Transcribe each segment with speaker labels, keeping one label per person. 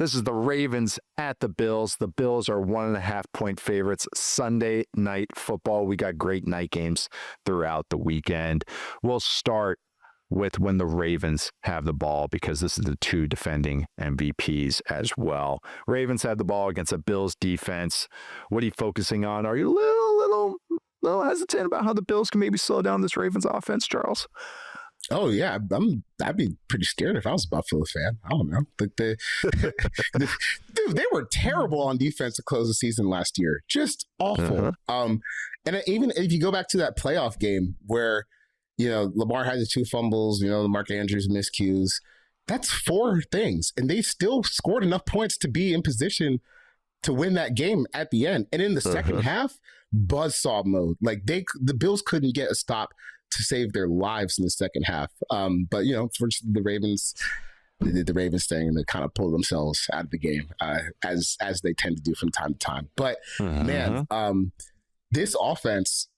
Speaker 1: This is the Ravens at the Bills. The Bills are 1.5-point favorites. Sunday night football. We got great night games throughout the weekend. We'll start with when the Ravens have the ball, because this is the two defending MVPs as well. Ravens have the ball against a Bills defense. What are you focusing on? Are you a little hesitant about how the Bills can maybe slow down this Ravens offense, Charles?
Speaker 2: Oh yeah, I'd be pretty scared if I was a Buffalo fan. I don't know. Like dude, they were terrible on defense to close the season last year. Just awful. And even if you go back to that playoff game where, Lamar had the 2 fumbles, the Mark Andrews miscues, that's 4 things. And they still scored enough points to be in position to win that game at the end. And in the second half, buzzsaw mode. Like the Bills couldn't get a stop to save their lives in the second half. But, for the Ravens, they did the Ravens thing and they kind of pulled themselves out of the game, as they tend to do from time to time. But man, this offense,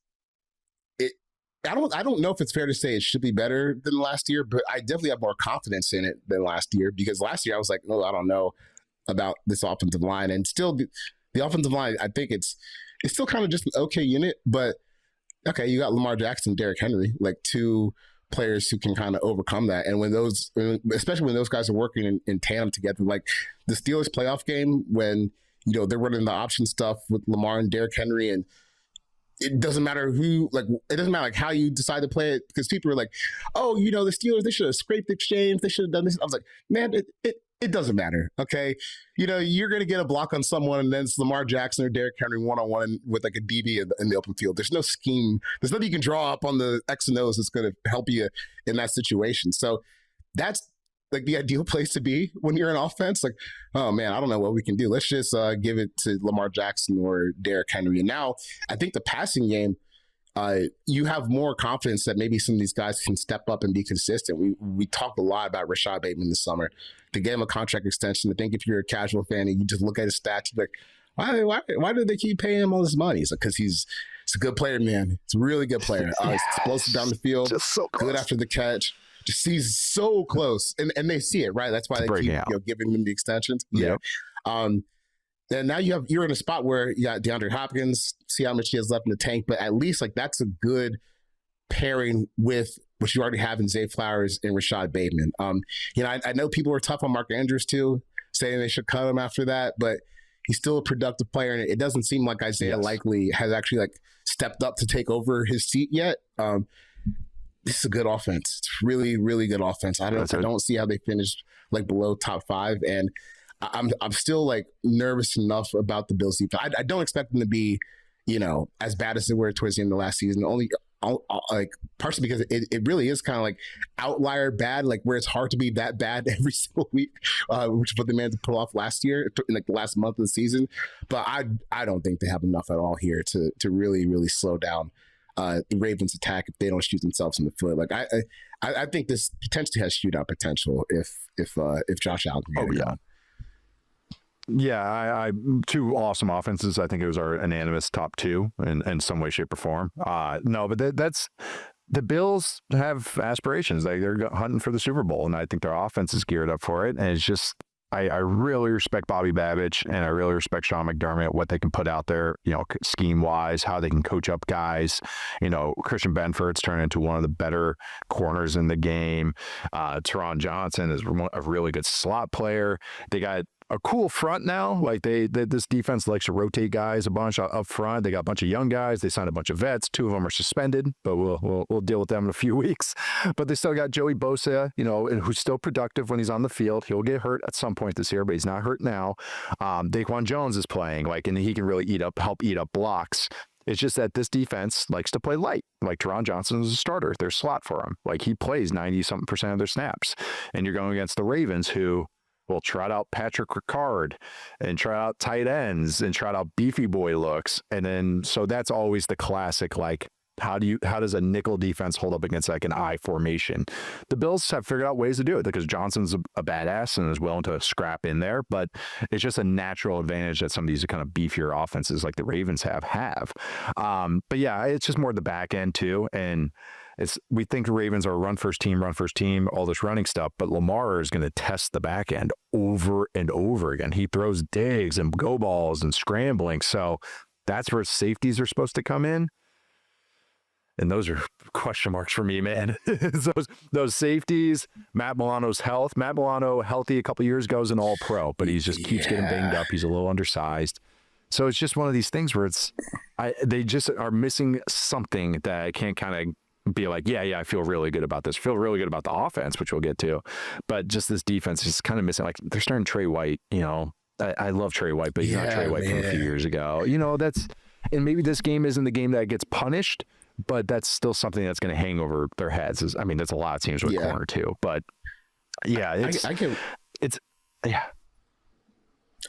Speaker 2: I don't know if it's fair to say it should be better than last year, but I definitely have more confidence in it than last year, because last year I was like, oh, I don't know about this offensive line. And still the offensive line, I think it's still kind of just an okay unit, but okay, you got Lamar Jackson, Derrick Henry, like 2 players who can kind of overcome that. And especially when those guys are working in tandem together, like the Steelers playoff game, when, they're running the option stuff with Lamar and Derrick Henry, and it doesn't matter it doesn't matter how you decide to play it, because people are like, oh, the Steelers, they should have scraped the exchange. They should have done this. I was like, man, it doesn't matter. Okay. You're going to get a block on someone, and then it's Lamar Jackson or Derrick Henry one-on-one with like a DB in the open field. There's no scheme. There's nothing you can draw up on the X and O's that's going to help you in that situation. So that's like the ideal place to be when you're in offense. Like, oh man, I don't know what we can do. Let's just give it to Lamar Jackson or Derrick Henry. And now I think the passing game, you have more confidence that maybe some of these guys can step up and be consistent. We talked a lot about Rashad Bateman this summer. To get him a contract extension, I think if you're a casual fan and you just look at his stats, you're like, why do they keep paying him all this money? It's like, because he's a good player, man. He's a really good player. He's explosive down the field, just so good after the catch. Just he's so close, and they see it, right? That's why they keep giving him the extensions.
Speaker 1: Yep.
Speaker 2: And now you're in a spot where you got DeAndre Hopkins. See how much he has left in the tank, but at least like that's a good pairing with what you already have in Zay Flowers and Rashad Bateman. I know people were tough on Mark Andrews too, saying they should cut him after that, but he's still a productive player, and it doesn't seem like Isaiah Likely has actually like stepped up to take over his seat yet. This is a good offense. It's really, really good offense. I don't see how they finished like below top 5, and I'm still like nervous enough about the Bills defense. I don't expect them to be, as bad as they were towards the end of last season. Only like partially because it really is kind of like outlier bad, like where it's hard to be that bad every single week, which is what they managed to pull off last year, in like the last month of the season. But I don't think they have enough at all here to really, really slow down the Ravens attack if they don't shoot themselves in the foot. Like I think this potentially has shootout potential if Josh Allen can get it going.
Speaker 1: Yeah, I 2 awesome offenses. I think it was our unanimous top 2 in some way, shape, or form. No, but that's the Bills have aspirations. They're hunting for the Super Bowl, and I think their offense is geared up for it. And it's just I really respect Bobby Babich, and I really respect Sean McDermott, what they can put out there, scheme-wise, how they can coach up guys. Christian Benford's turned into one of the better corners in the game. Teron Johnson is a really good slot player. They got a cool front now. Like this defense likes to rotate guys a bunch up front. They got a bunch of young guys. They signed a bunch of vets. 2 of them are suspended, but we'll deal with them in a few weeks. But they still got Joey Bosa, and who's still productive when he's on the field. He'll get hurt at some point this year, but he's not hurt now. Daquan Jones is playing, and he can really help eat up blocks. It's just that this defense likes to play light. Like Teron Johnson is a starter. There's slot for him. Like he plays 90-something% of their snaps. And you're going against the Ravens, who will trot out Patrick Ricard and trot out tight ends and trot out beefy boy looks. And then, so that's always the classic, like, how does a nickel defense hold up against like an I formation? The Bills have figured out ways to do it because Johnson's a badass and is willing to scrap in there, but it's just a natural advantage that some of these kind of beefier offenses like the Ravens have. But yeah, it's just more the back end too. And we think the Ravens are a run first team, all this running stuff, but Lamar is going to test the back end over and over again. He throws digs and go balls and scrambling. So that's where safeties are supposed to come in. And those are question marks for me, man. those safeties, Matt Milano's health. Matt Milano, healthy a couple years ago, is an all-pro, but he just keeps getting banged up. He's a little undersized. So it's just one of these things where they just are missing something that I can't kind of be like, yeah, I feel really good about this. Feel really good about the offense, which we'll get to. But just this defense is kind of missing. Like, they're starting Trey White, I love Trey White, but he's not Trey White from a few years ago. And maybe this game isn't the game that gets punished, but that's still something that's going to hang over their heads. That's a lot of teams with corner too. But yeah,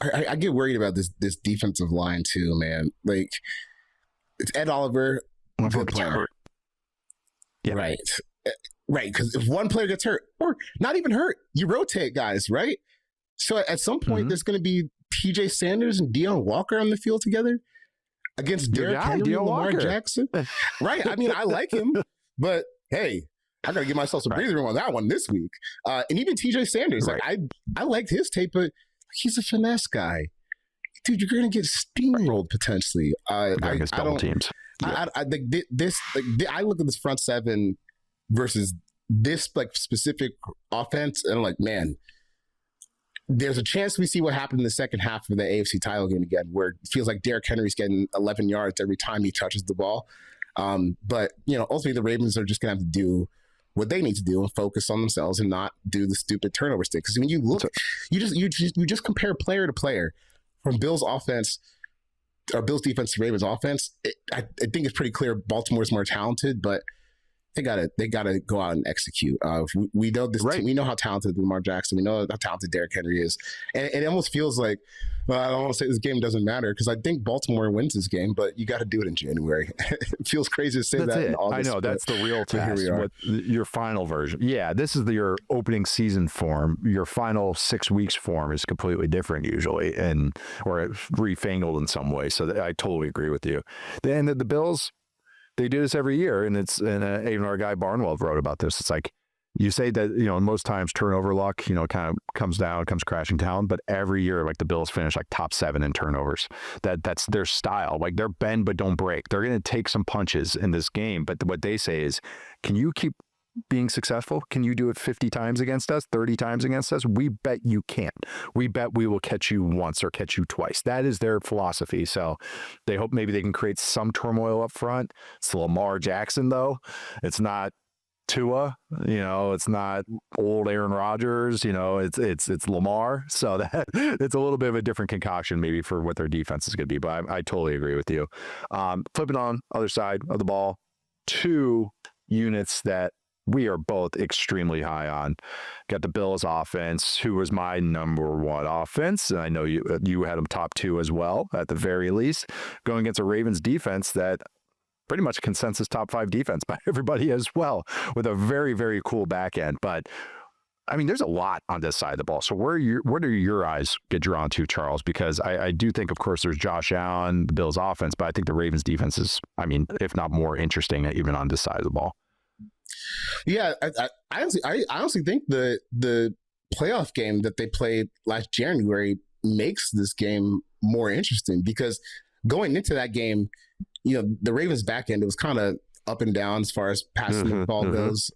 Speaker 2: I get worried about this defensive line too, man. Like, it's Ed Oliver, good player.
Speaker 1: Yeah.
Speaker 2: Right. Because if one player gets hurt, or not even hurt, you rotate guys, right? So at some point, there's going to be TJ Sanders and Deion Walker on the field together against Derrick Henry and Lamar Jackson. Right. I like him, but hey, I got to give myself some breathing room on that one this week. And even TJ Sanders, like, I liked his tape, but he's a finesse guy. Dude, you're going to get steamrolled potentially. I don't. Teams. Yeah. I look at this front seven versus this like specific offense, and I'm like, man, there's a chance we see what happened in the second half of the AFC title game again, where it feels like Derrick Henry's getting 11 yards every time he touches the ball. But ultimately the Ravens are just gonna have to do what they need to do and focus on themselves and not do the stupid turnover stick. Because when you look, you just compare player to player from Bills offense or Bills defense to Ravens offense. I think it's pretty clear Baltimore's more talented, but they gotta go out and execute. We know this team, we know how talented Lamar Jackson, we know how talented Derrick Henry is, and it almost feels like, well, I don't want to say this game doesn't matter because I think Baltimore wins this game, but you got to do it in January. It feels crazy to say that in August.
Speaker 1: I know that's the real test. What your final version? Yeah, this is your opening season form. Your final 6 weeks form is completely different usually, or refangled in some way. So I totally agree with you. And the Bills, they do this every year, and even our guy Barnwell wrote about this. It's like, you say that, most times turnover luck, kind of comes crashing down, but every year, like, the Bills finish like top 7 in turnovers. That's their style. Like, they're bend but don't break. They're going to take some punches in this game, but what they say is, can you keep being successful? Can you do it 50 times against us, 30 times against us? We bet you can't. We bet we will catch you once or catch you twice. That is their philosophy. So they hope maybe they can create some turmoil up front. It's Lamar Jackson, though. It's not Tua, it's not old Aaron Rodgers, it's Lamar. So that it's a little bit of a different concoction maybe for what their defense is going to be. But I totally agree with you. Flipping on other side of the ball, 2 units that we are both extremely high on. Got the Bills offense, who was my number 1 offense. And I know you had them top 2 as well, at the very least, going against a Ravens defense that pretty much consensus top 5 defense by everybody as well, with a very, very cool back end. But there's a lot on this side of the ball. So where do your eyes get drawn to, Charles? Because I do think, of course, there's Josh Allen, the Bills offense, but I think the Ravens defense is, if not more interesting, even on this side of the ball.
Speaker 2: Yeah, I honestly think the playoff game that they played last January makes this game more interesting, because going into that game, the Ravens back end, it was kind of up and down as far as passing the ball goes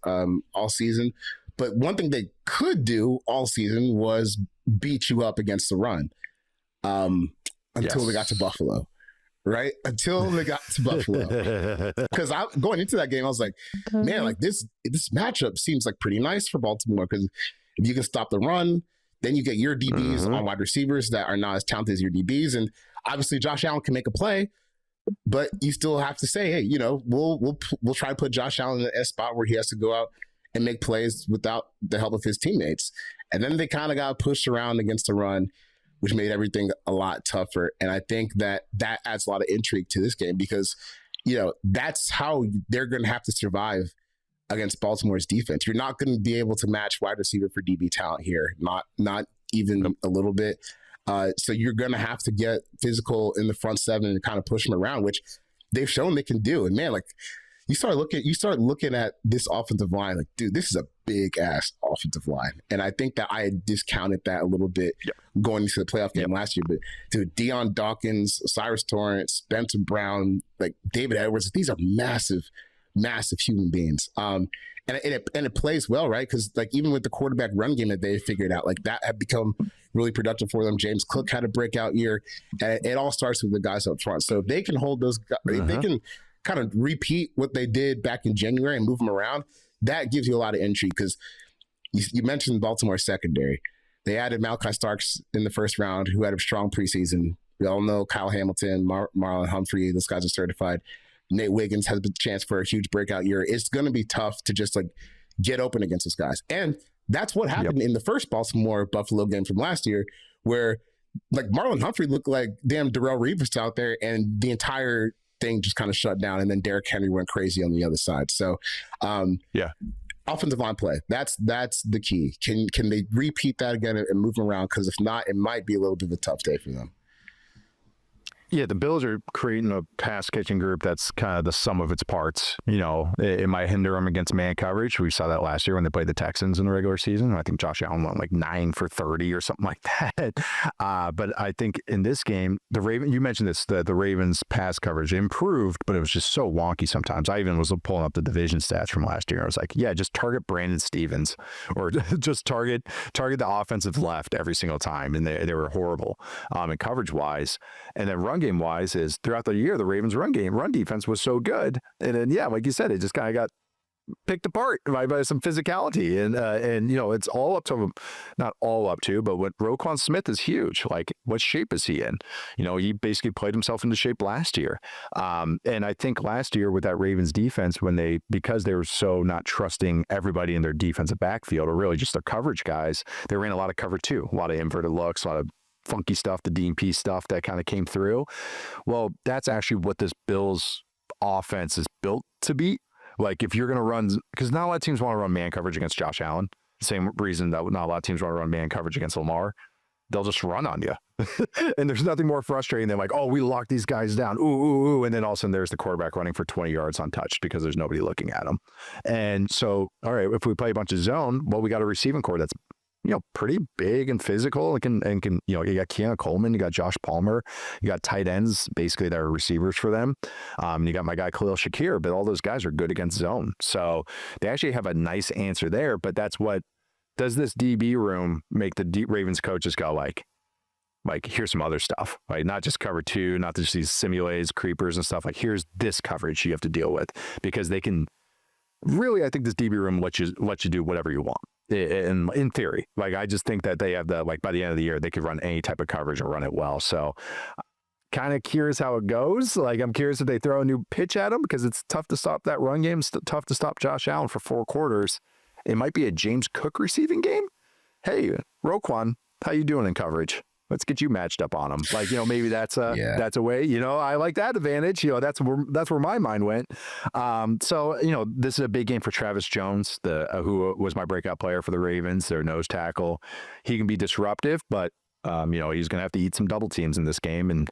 Speaker 2: all season. But one thing they could do all season was beat you up against the run until they got to Buffalo. Right? Until they got to Buffalo. Because going into that game, I was like, man, like this matchup seems like pretty nice for Baltimore, because if you can stop the run, then you get your DBs on wide receivers that are not as talented as your DBs. And obviously Josh Allen can make a play, but you still have to say, hey, we'll try to put Josh Allen in a spot where he has to go out and make plays without the help of his teammates. And then they kind of got pushed around against the run, which made everything a lot tougher. And I think that adds a lot of intrigue to this game, because, that's how they're going to have to survive against Baltimore's defense. You're not going to be able to match wide receiver for DB talent here, not even a little bit. So you're going to have to get physical in the front 7 and kind of push them around, which they've shown they can do. And man, like, you start looking at this offensive line like, dude, this is a big ass offensive line. And I think that I had discounted that a little bit going into the playoff game last year. But dude, Deion Dawkins, Cyrus Torrence, Spencer Brown, like David Edwards, these are massive human beings. And it plays well, right? Because like even with the quarterback run game that they figured out, like that had become really productive for them. James Cook had a breakout year, and it all starts with the guys up front. So if they can hold those guys, if they can kind of repeat what they did back in January and move them around, that gives you a lot of intrigue. Because you mentioned Baltimore secondary. They added Malachi Starks in the first round, who had a strong preseason. We all know Kyle Hamilton, Marlon Humphrey, those guys are certified. Nate Wiggins has a chance for a huge breakout year. It's going to be tough to just like get open against those guys. And that's what happened in the first Baltimore-Buffalo game from last year, where like Marlon Humphrey looked like damn Darrelle Revis out there, and the entire thing just kind of shut down. And then Derrick Henry went crazy on the other side. So, offensive line play. That's the key. Can they repeat that again and move them around? Because if not, it might be a little bit of a tough day for them.
Speaker 1: Yeah, the Bills are creating a pass-catching group that's kind of the sum of its parts. You know, it might hinder them against man coverage. We saw that last year when they played the Texans in the regular season. I think Josh Allen went like 9 for 30 or something like that. But I think in this game, you mentioned this, the Ravens' pass coverage improved, but it was just so wonky sometimes. I even was pulling up the division stats from last year. I was like, yeah, just target Brandon Stevens or just target the offensive left every single time. And they were horrible and coverage-wise. And then run game wise is throughout the year, the Ravens run defense was so good. And then, like you said, it just kind of got picked apart by some physicality. And, you know, it's all up to, not all up to, but what Roquan Smith is huge. Like, what shape is he in? You know, he basically played himself into shape last year. And I think last year with that Ravens defense, because they were so not trusting everybody in their defensive backfield, or really just their coverage guys, they ran a lot of cover two, a lot of inverted looks, a lot of funky stuff, the DMP stuff that kind of came through. Well, that's actually what this Bills offense is built to beat. Like if you're going to run, because not a lot of teams want to run man coverage against Josh Allen. Same reason that not a lot of teams want to run man coverage against Lamar. They'll just run on you. And there's nothing more frustrating than like, oh, we locked these guys down. Ooh. And then all of a sudden there's the quarterback running for 20 yards untouched because there's nobody looking at him. And so, all right, if we play a bunch of zone, well, we got a receiving core that's, you know, pretty big and physical. It can, you know, you got Keanu Coleman, you got Josh Palmer, you got tight ends, basically that are receivers for them. You got my guy Khalil Shakir, but all those guys are good against zone. So they actually have a nice answer there, but that's what, does this DB room make the Ravens coaches go like, here's some other stuff, right? Not just cover two, not just these simulators, creepers and stuff. Like, here's this coverage you have to deal with, because they can really, I think this DB room lets you do whatever you want. In theory, like I just think that they have like by the end of the year, they could run any type of coverage and run it well. So kind of curious how it goes. Like I'm curious if they throw a new pitch at him, because it's tough to stop that run game. It's tough to stop Josh Allen for 4 quarters. It might be a James Cook receiving game. Hey, Roquan, how you doing in coverage? Let's get you matched up on them. Like, you know, maybe that's a way, you know, I like that advantage. You know, that's where my mind went. So, you know, this is a big game for Travis Jones, who was my breakout player for the Ravens, their nose tackle. He can be disruptive, but, you know, he's going to have to eat some double teams in this game. And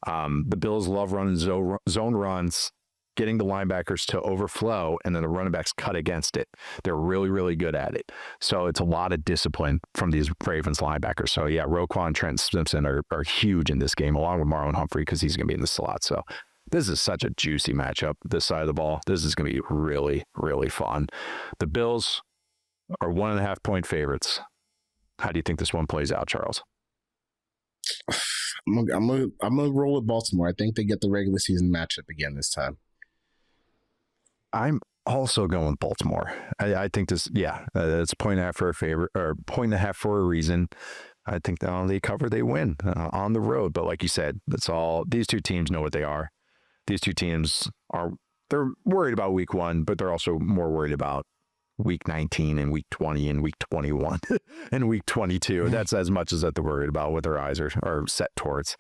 Speaker 1: the Bills love running zone runs, getting the linebackers to overflow, and then the running backs cut against it. They're really, really good at it. So it's a lot of discipline from these Ravens linebackers. So yeah, Roquan, Trent Simpson are huge in this game, along with Marlon Humphrey, because he's going to be in the slot. So this is such a juicy matchup, this side of the ball. This is going to be really, really fun. The Bills are 1.5-point favorites. How do you think this one plays out, Charles?
Speaker 2: I'm gonna roll with Baltimore. I think they get the regular season matchup again this time.
Speaker 1: I'm also going with Baltimore. I think this, it's 1.5 for a favor, or 1.5 for a reason. I think that they cover, they win on the road. But like you said, that's all. These two teams know what they are. These two teams they're worried about week 1, but they're also more worried about week 19 and week 20 and week 21 and week 22. That's as much as that they're worried about what their eyes are set towards.